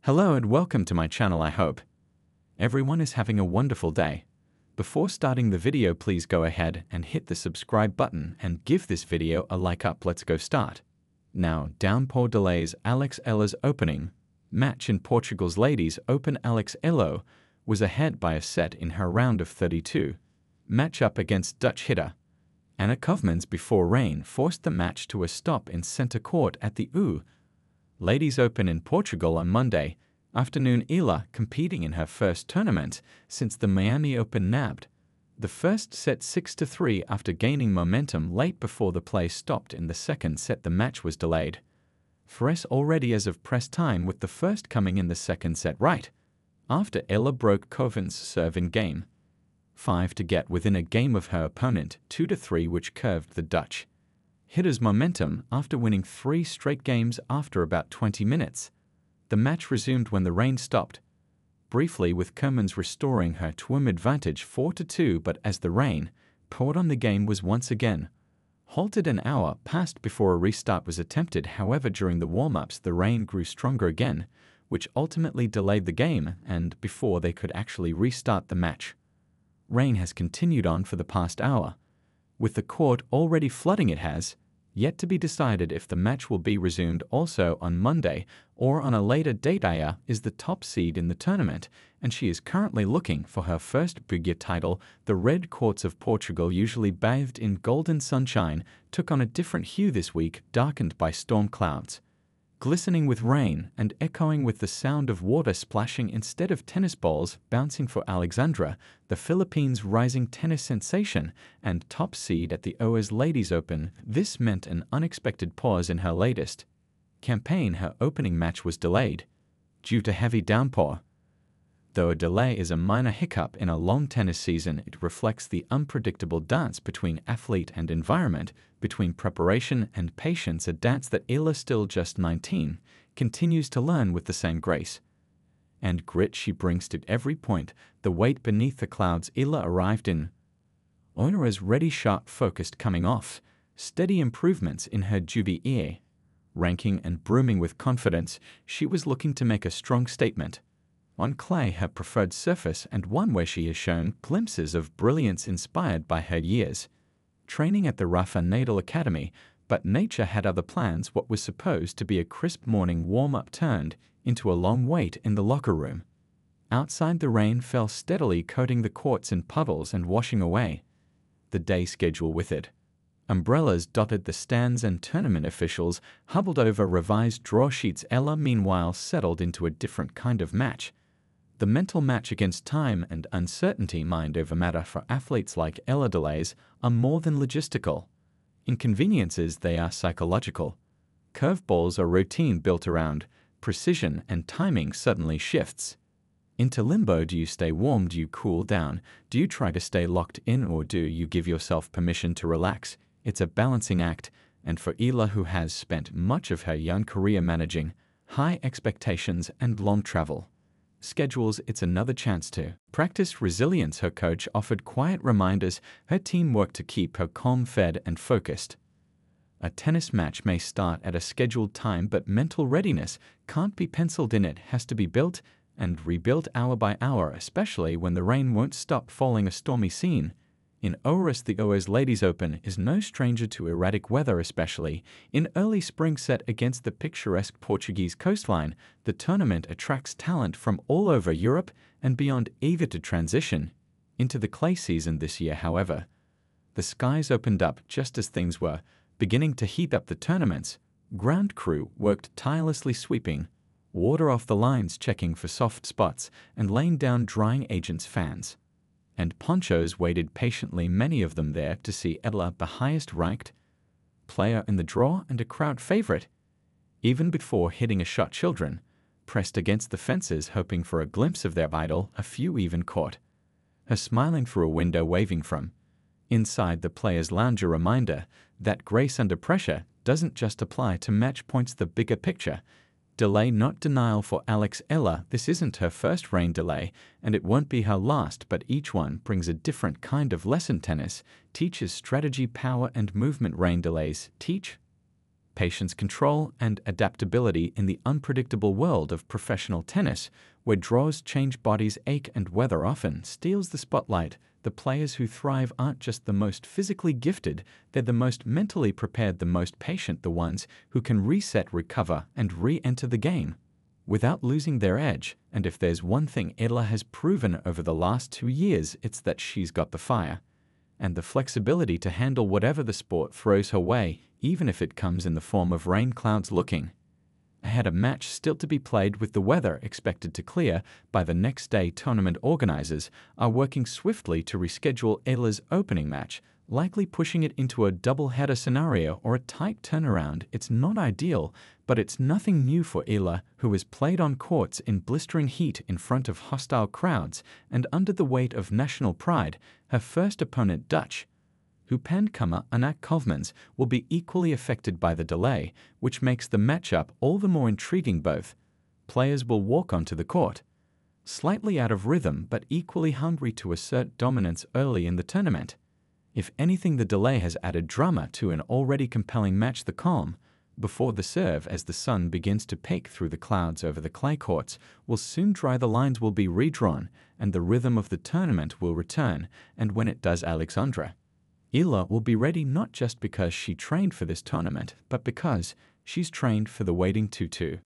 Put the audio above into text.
Hello and welcome to my channel. I hope everyone is having a wonderful day. Before starting the video, please go ahead and hit the subscribe button and give this video a like up. Let's go start. Now, Downpour delays Alex Eala's opening match in Portugal's Ladies Open. Alex Eala was ahead by a set in her round of 32 matchup against Dutch hitter Anouk Koevermans before rain forced the match to a stop in centre court at the Oeiras Ladies Open in Portugal on Monday afternoon. Eala, competing in her first tournament since the Miami Open, nabbed the first set 6-3 after gaining momentum late before the play stopped in the second set. The match was delayed thrice already as of press time, with the first coming in the second set right after Eala broke Koevermans' serve in Game 5 to get within a game of her opponent 2-3, which curved the Dutch hitter's momentum after winning 3 straight games. After about 20 minutes, the match resumed when the rain stopped briefly, with Koevermans restoring her twin advantage 4-2, but as the rain poured on, the game was once again halted. An hour passed before a restart was attempted. However, during the warm-ups, the rain grew stronger again, which ultimately delayed the game, and before they could actually restart the match, rain has continued on for the past hour, with the court already flooding. It has yet to be decided if the match will be resumed also on Monday or on a later date. Aya is the top seed in the tournament, and she is currently looking for her first big year title. The red courts of Portugal, usually bathed in golden sunshine, took on a different hue this week, darkened by storm clouds, glistening with rain and echoing with the sound of water splashing instead of tennis balls bouncing for Alexandra, the Philippines' rising tennis sensation and top seed at the Oeiras Ladies Open. This meant an unexpected pause in her latest campaign. Her opening match was delayed due to heavy downpour. Though a delay is a minor hiccup in a long tennis season, it reflects the unpredictable dance between athlete and environment, between preparation and patience, a dance that Eala, still just 19, continues to learn with the same grace and grit she brings to every point. The weight beneath the clouds. Eala arrived in Oeiras ready, sharp, focused, coming off steady improvements in her JVE ranking and brooming with confidence. She was looking to make a strong statement on clay, her preferred surface, and one where she has shown glimpses of brilliance inspired by her years training at the Rafa Nadal Academy. But nature had other plans. What was supposed to be a crisp morning warm-up turned into a long wait in the locker room. Outside, the rain fell steadily, coating the courts in puddles and washing away the day schedule with it. Umbrellas dotted the stands, and tournament officials hobbled over revised draw sheets. Eala, meanwhile, settled into a different kind of match. The mental match against time and uncertainty. Mind over matter for athletes like Eala. Delays are more than logistical inconveniences, they are psychological. Curveballs are routine built around precision, and timing suddenly shifts into limbo. Do you stay warm? Do you cool down? Do you try to stay locked in, or do you give yourself permission to relax? It's a balancing act, and for Eala, who has spent much of her young career managing high expectations and long travel schedules, it's another chance to practice resilience. Her coach offered quiet reminders. Her team worked to keep her calm, fed, and focused. A tennis match may start at a scheduled time, but mental readiness can't be penciled in. It has to be built and rebuilt hour by hour, especially when the rain won't stop falling. A stormy scene in Oeiras. The Oeiras Ladies Open is no stranger to erratic weather, especially in early spring. Set against the picturesque Portuguese coastline, the tournament attracts talent from all over Europe and beyond, eager to transition into the clay season this year. However, the skies opened up just as things were beginning to heat up. The tournament's ground crew worked tirelessly, sweeping water off the lines, checking for soft spots, and laying down drying agents. Fans and ponchos waited patiently, many of them there to see Eala, the highest-ranked player in the draw and a crowd favorite, even before hitting a shot. Children pressed against the fences, hoping for a glimpse of their idol. A few even caught her smiling through a window, waving from inside the players' lounge. A reminder that grace under pressure doesn't just apply to match points. The bigger picture. Delay, not denial, for Alex Eala. This isn't her first rain delay, and it won't be her last, but each one brings a different kind of lesson. Tennis teaches strategy, power, and movement. Rain delays teach Patience, control, and adaptability in the unpredictable world of professional tennis, where draws change, bodies ache, and weather often steals the spotlight. The players who thrive aren't just the most physically gifted, they're the most mentally prepared, the most patient, the ones who can reset, recover, and re-enter the game without losing their edge. And if there's one thing Eala has proven over the last 2 years, it's that she's got the fire and the flexibility to handle whatever the sport throws her way, even if it comes in the form of rain clouds. Looking ahead, a match still to be played with the weather expected to clear by the next day. Tournament organizers are working swiftly to reschedule Eala's opening match, likely pushing it into a double-header scenario or a tight turnaround. It's not ideal, but it's nothing new for Eala, who has played on courts in blistering heat in front of hostile crowds and under the weight of national pride. Her first opponent, Dutch newcomer Anouk Koevermans, will be equally affected by the delay, which makes the matchup all the more intriguing. Both players will walk onto the court slightly out of rhythm, but equally hungry to assert dominance early in the tournament. If anything, the delay has added drama to an already compelling match. The calm before the serve, as the sun begins to peek through the clouds over the clay courts, will soon dry. The lines will be redrawn, and the rhythm of the tournament will return. And when it does, Alex Eala will be ready, not just because she trained for this tournament, but because she's trained for the waiting 2-2.